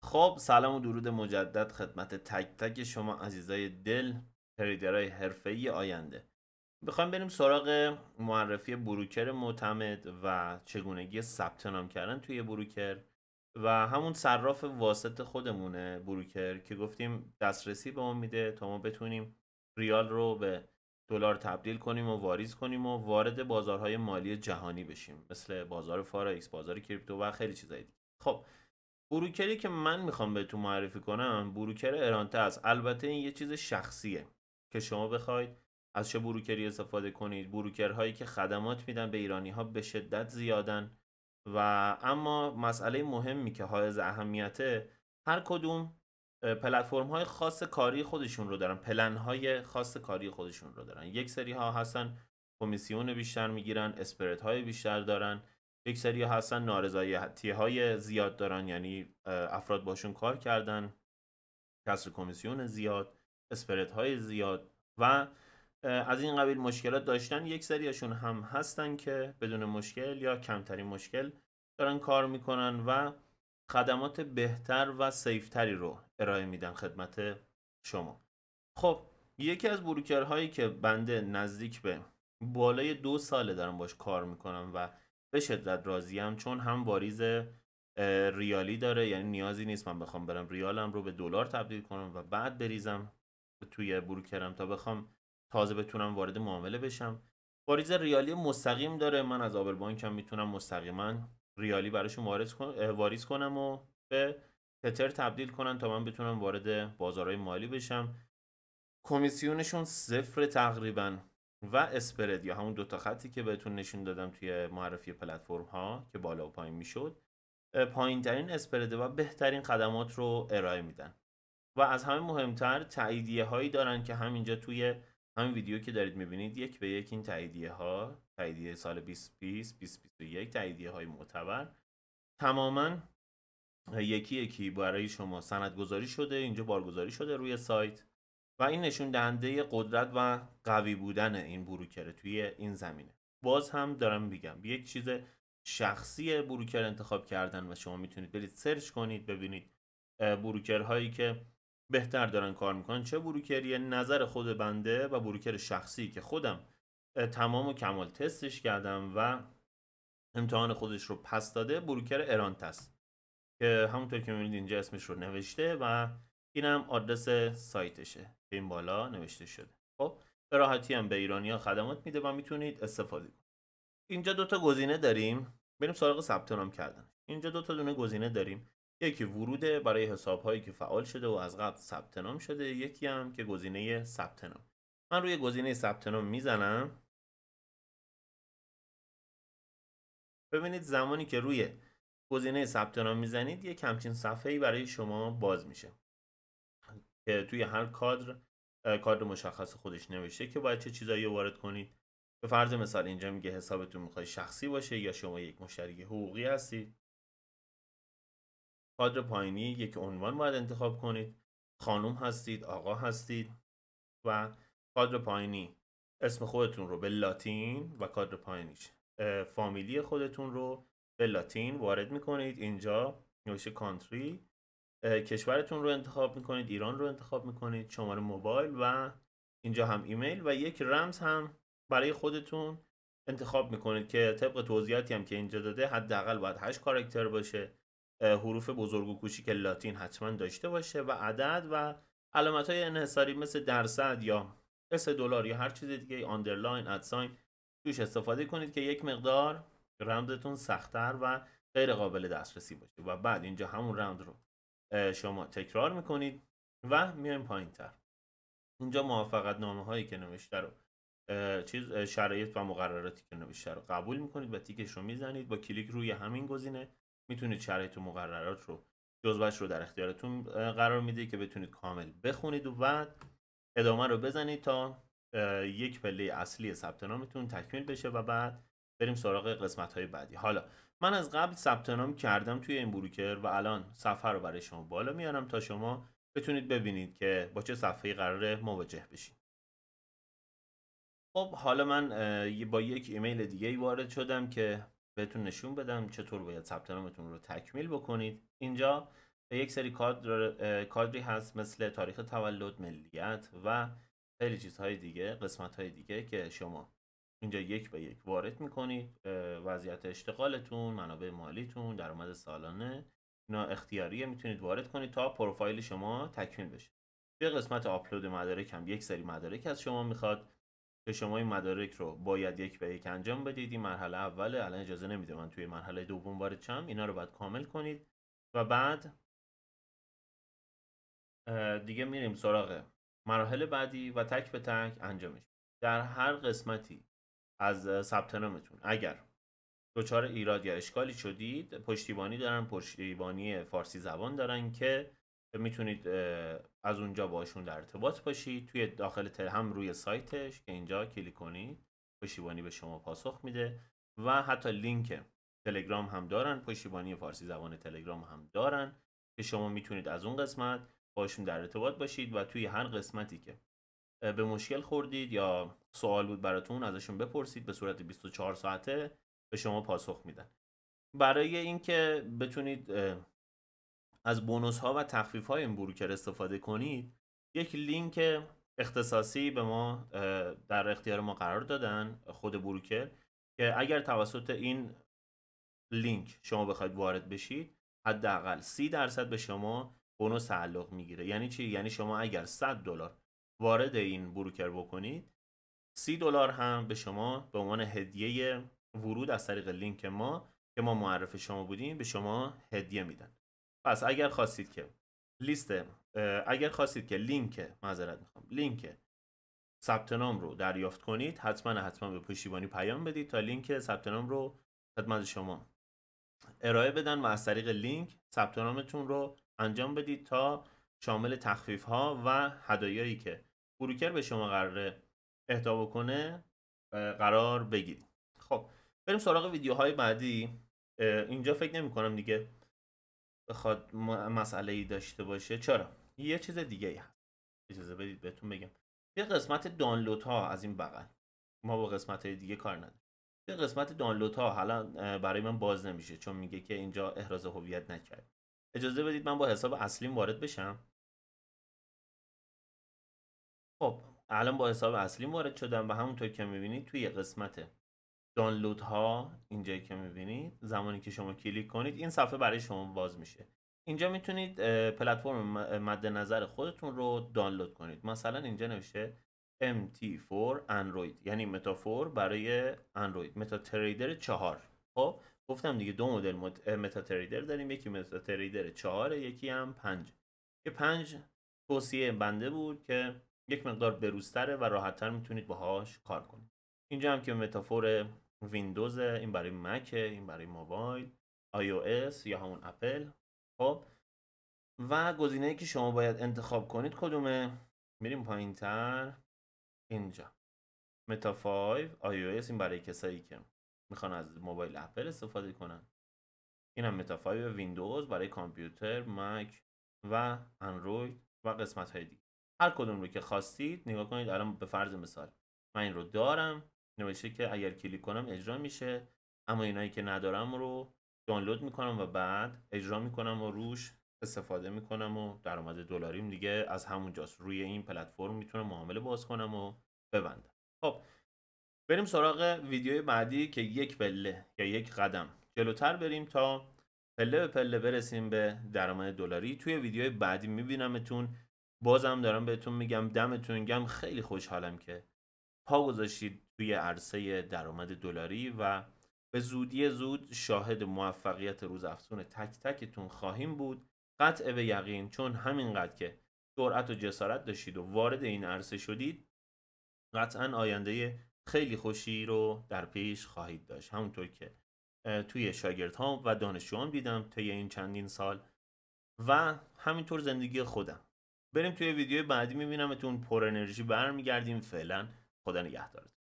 خب سلام و درود مجدد خدمت تک تک شما عزیزای دل، تریدرهای حرفه‌ای آینده. بخوایم بریم سراغ معرفی بروکر معتمد و چگونگی ثبت نام کردن توی بروکر و همون صراف واسط خودمونه بروکر که گفتیم دسترسی به ما میده تا ما بتونیم ریال رو به دلار تبدیل کنیم و واریز کنیم و وارد بازارهای مالی جهانی بشیم، مثل بازار فارکس، بازار کریپتو و خیلی چیزای دیگه. خب بروکری که من میخوام بهتون معرفی کنم بروکر ارانته است. البته این یه چیز شخصیه که شما بخواید از چه بروکری استفاده کنید. بروکرهایی که خدمات میدن به ایرانی ها به شدت زیادن و اما مسئله مهمی که حائز اهمیته، هر کدوم پلتفرم های خاص کاری خودشون رو دارن، پلن های خاص کاری خودشون رو دارن. یک سری ها هستن کمیسیون بیشتر میگیرن، اسپرت های بیشتر دارن. یک سری هستن نارضایتی های زیاد دارن، یعنی افراد باشون کار کردن، کسر کمیسیون زیاد، اسپرت های زیاد و از این قبیل مشکلات داشتن. یک سریاشون هم هستن که بدون مشکل یا کمترین مشکل دارن کار میکنن و خدمات بهتر و سیفتری رو ارائه میدن خدمت شما. خب یکی از بروکرهایی که بنده نزدیک به بالای 2 ساله دارم باش کار میکنم و به شدت راضیم، چون هم واریز ریالی داره، یعنی نیازی نیست من بخوام برم ریالم رو به دلار تبدیل کنم و بعد بریزم توی بروکرم تا بخوام تازه بتونم وارد معامله بشم. واریز ریالی مستقیم داره، من از آبر بانکم میتونم مستقیما ریالی براشون واریز کنم و به تتر تبدیل کنم تا من بتونم وارد بازارهای مالی بشم. کمیسیونشون صفر تقریبا و اسپرد یا همون دوتا خطی که بهتون نشون دادم توی معرفی پلتفرم ها که بالا و پایین میشد، پایین ترین اسپرده و بهترین خدمات رو ارائه میدن و از همه مهمتر تاییدیه هایی دارن که همینجا توی همین ویدیو که دارید میبینید یک به یک این تاییدیه ها، تاییدیه سال 2020 2021، تاییدیه های معتبر تماما یکی یکی برای شما سندگذاری شده، اینجا بارگذاری شده روی سایت و این نشون دهنده قدرت و قوی بودن این بروکر توی این زمینه. باز هم دارم میگم یک چیز شخصی بروکر انتخاب کردن و شما میتونید برید سرچ کنید ببینید بروکر هایی که بهتر دارن کار میکنن چه بروکریه. نظر خود بنده و بروکر شخصی که خودم تمام و کمال تستش کردم و امتحان خودش رو پس داده، بروکر ارانت است که همونطور که میبینید اینجا اسمش رو نوشته و اینم آدرس سایتشه که این بالا نوشته شده. خب به راحتی هم به ایرانی‌ها خدمات میده و میتونید استفاده کنید. اینجا دوتا گزینه داریم، بریم سراغ ثبت نام کردن. اینجا دوتا دونه گزینه داریم، یکی ورود برای حساب‌هایی که فعال شده و از قبل ثبت نام شده، یکی هم که گزینه ثبت نام. من روی گزینه ثبت نام میزنم. ببینید زمانی که روی گزینه ثبت نام میزنید یک همچین صفحه‌ای برای شما باز میشه که توی هر کادر مشخص خودش نوشته که باید چه چیزایی رو وارد کنید. به فرض مثال اینجا میگه حسابتون میخواد شخصی باشه یا شما یک مشتری حقوقی هستید. کادر پایینی یک عنوان باید انتخاب کنید، خانم هستید، آقا هستید و کادر پایینی اسم خودتون رو به لاتین و کادر پایینیش فامیلی خودتون رو به لاتین وارد میکنید. اینجا نوشته کانتری، کشورتون رو انتخاب میکنید، ایران رو انتخاب میکنید، شماره موبایل و اینجا هم ایمیل و یک رمز هم برای خودتون انتخاب میکنید که طبق توضیحاتی هم که اینجا داده حداقل باید 8 کاراکتر باشه، حروف بزرگ و کوچیک لاتین حتما داشته باشه و عدد و علامت های انحصاری مثل درصد یا $، یا هر چیز دیگه، آندرلاین، ادساین توش استفاده کنید که یک مقدار رمزتون سختتر و غیر قابل دسترسی باشه و بعد اینجا همون رمز رو شما تکرار میکنید و میایم پایین تر. اینجا موافقت نامه هایی که نوشته رو شرایط و مقرراتی که نوشته رو قبول میکنید و تیکش رو میزنید. با کلیک روی همین گزینه میتونید شرایط و مقررات رو جزوهش رو در اختیارتون قرار میده که بتونید کامل بخونید و بعد ادامه رو بزنید تا یک پله اصلی ثبت نامتون تکمیل بشه و بعد بریم سراغ قسمت های بعدی. حالا من از قبل ثبت نام کردم توی این بروکر و الان صفحه رو برای شما بالا میارم تا شما بتونید ببینید که با چه صفحه‌ای قراره مواجه بشید. خب حالا من با یک ایمیل دیگه ای وارد شدم که بهتون نشون بدم چطور باید ثبت نامتون رو تکمیل بکنید. اینجا یک سری کادری هست مثل تاریخ تولد، ملیت و خیلی چیزهای دیگه، قسمت‌های دیگه که شما اینجا یک به یک وارد میکنید. وضعیت اشتغالتون، منابع مالیتون، درآمد سالانه، اینا اختیاریه، میتونید وارد کنید تا پروفایل شما تکمیل بشه. توی قسمت آپلود مدارک هم یک سری مدارک از شما میخواد که شما این مدارک رو باید یک به یک انجام بدید. این مرحله اوله، الان اجازه نمیده من توی مرحله دوم وارد شم. اینا رو باید کامل کنید و بعد دیگه میریم سراغ مراحل بعدی و تک به تک انجامش. در هر قسمتی از ثبت نامتون اگر دچار ایراد یا اشکالی شدید، پشتیبانی دارن، پشتیبانی فارسی زبان دارن که میتونید از اونجا باشون در ارتباط باشید. توی داخل هم روی سایتش که اینجا کلیک کنید پشتیبانی به شما پاسخ میده و حتی لینک تلگرام هم دارن، پشتیبانی فارسی زبان تلگرام هم دارن که شما میتونید از اون قسمت باشون در ارتباط باشید و توی هر قسمتی که به مشکل خوردید یا سوال بود براتون ازشون بپرسید، به صورت 24 ساعته به شما پاسخ میدن. برای اینکه بتونید از بونوس ها و تخفیف های این بروکر استفاده کنید، یک لینک اختصاصی به ما در اختیار ما قرار دادن خود بروکر که اگر توسط این لینک شما بخواید وارد بشید، حداقل 30% به شما بونوس تعلق میگیره. یعنی چی؟ یعنی شما اگر $100 وارد این بروکر بکنید، $30 هم به شما به عنوان هدیه ورود از طریق لینک ما که ما معرف شما بودیم به شما هدیه میدن. پس اگر خواستید که لینک ثبت نام رو دریافت کنید، حتما به پشتیبانی پیام بدید تا لینک ثبت نام رو خدمت شما ارائه بدن و از طریق لینک ثبت نامتون رو انجام بدید تا شامل تخفیف ها و هدایایی که بروکر به شما قراره اهدا بکنه قرار بگیرید. خب بریم سراغ ویدیوهای بعدی. اینجا فکر نمی کنم دیگه بخواد مسئله ای داشته باشه. چرا؟ یه چیز دیگه ای هست، اجازه بدید بهتون بگم. یه قسمت دانلود ها از این بغل، ما با قسمت های دیگه کار نداریم. یه قسمت دانلود ها حالا برای من باز نمیشه چون میگه که اینجا احراز هویت نکرد. اجازه بدید من با حساب اصلیم وارد بشم. خب الان با حساب اصلیم وارد شدم و همونطور که میبینید توی قسمت دانلود ها اینجایی که میبینید، زمانی که شما کلیک کنید این صفحه برای شما باز میشه. اینجا میتونید پلتفرم مد نظر خودتون رو دانلود کنید. مثلا اینجا نوشته MT4 اندروید، یعنی متافور برای اندروید، متا تریدر 4. خب گفتم دیگه دو مدل متا تریدر داریم، یکی متا تریدر 4، یکی هم 5. که 5 توصیه بنده بود که یک مقدار بروزتره و راحتتر میتونید باهاش کار کنید. اینجا هم که متافور ویندوز، این برای مک، این برای موبایل، iOS یا همون اپل. خب و گزینه‌ای که شما باید انتخاب کنید کدومه؟ میریم پایین تر، اینجا متا 5 iOS، این برای کسایی که میخوان از موبایل اپل استفاده کنن. این هم متا 5 ویندوز برای کامپیوتر، مک و اندروید و قسمت های دیگه. هر کدوم رو که خواستید نگاه کنید. الان به فرض مثال من این رو دارم، نوشته که اگر کلیک کنم اجرا میشه، اما اینایی که ندارم رو دانلود میکنم و بعد اجرا میکنم و روش استفاده میکنم و درآمد دلاریم دیگه از همونجاست. روی این پلتفرم میتونم معامله باز کنم و ببندم. خب بریم سراغ ویدیوی بعدی که یک پله یا یک قدم جلوتر بریم تا پله به پله برسیم به درآمد دلاری. توی ویدیوی بعدی میبینمتون. بازم دارم بهتون میگم دمتون گرم، خیلی خوشحالم که پا گذاشتید توی عرصه درآمد دلاری و به زود شاهد موفقیت روزافزون تک تکتون خواهیم بود. قطع به یقین، چون همینقدر که جرأت و جسارت داشتید و وارد این عرصه شدید، قطعا آینده خیلی خوشی رو در پیش خواهید داشت. همونطور که توی شاگردها و دانشجوام دیدم طی این چندین سال و همینطور زندگی خودم. بریم توی ویدیو بعدی، میبینمتون پر انرژی برمیگردیم. فعلا خدا نگهدارتون.